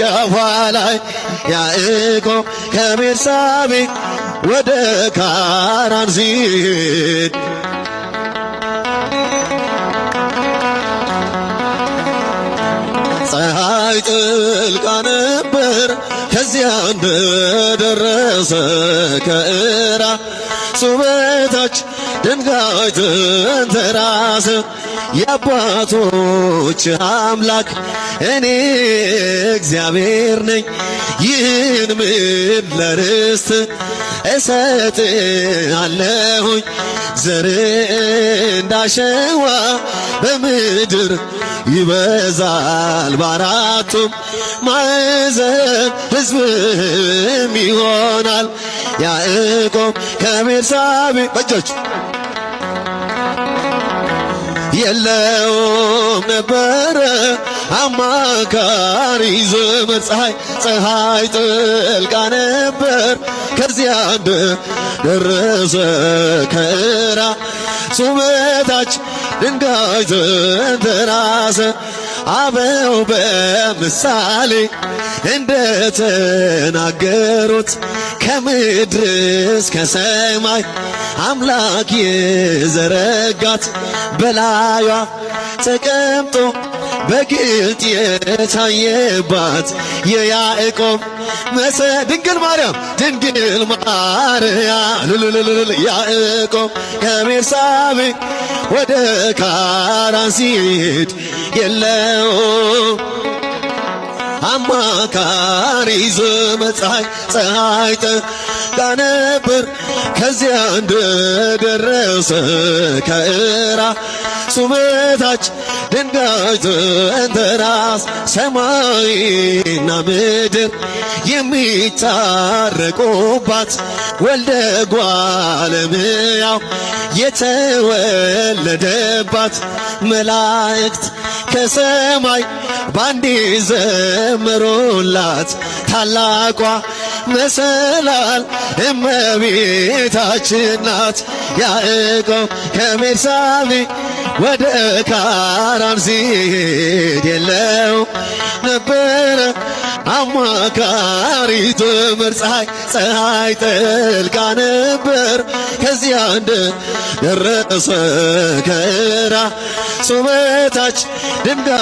ጫፏ ላይ ያዕቆብ ከቤርሳቤ ወደ ካራን ሲሄድ ፀሐይ ጥልቃ ነበር ከዚያ እንደደረሰ ከእራሱ በታች ድንጋይ ተንተራሰ። የአባቶች አምላክ እኔ እግዚአብሔር ነኝ፣ ይህን ምድር ለርስት እሰጥሃለሁኝ። ዘር እንዳሸዋ በምድር ይበዛል፣ በአራቱም ማዕዘን ሕዝብም ይሆናል። ያዕቆብ ከቤርሳቤ በእጆች የለውም ነበረ አማካሪ ዘመድ። ፀሐይ ጥልቃ ነበር ከዚያ እንደደረሰ ከእራሱ በታች ድንጋይ ተንተራሰ። አበው በምሳሌ እንደተናገሩት ከምድር እስከ ሰማይ አምላክ የዘረጋት በላዩ ተቀምጦ በግልጥ የታየባት የያዕቆብ ድንግል ማርያም ያዕቆብ ከቤርሳቤ ወደ ካራን ሲሄድ የለውም አማካሪ ዘመድ። ፀሐይ ጠልቃ ነበር ከዚያ እንደደረሰ ከእራሱ በታች ድንጋይ ተንተራሰ። ሰማይና ምድር የሚታረቁባት ወልደ እጓለ እመሕያው የተወለደባት መላእክት ከሰማይ ባንዴ ዘመሩላት። ታላቋ መሰላል እመቤታችን ናት። ያዕቆብ ከቤርሳቤ ወደ ካራን ሲሄድ የለውም ነበረ አማካሪ ዘመድ። ፀሐይ ጠልቃ ነበር ከዚያ እንደደረሰ ከእራሱ በታች ድንጋይ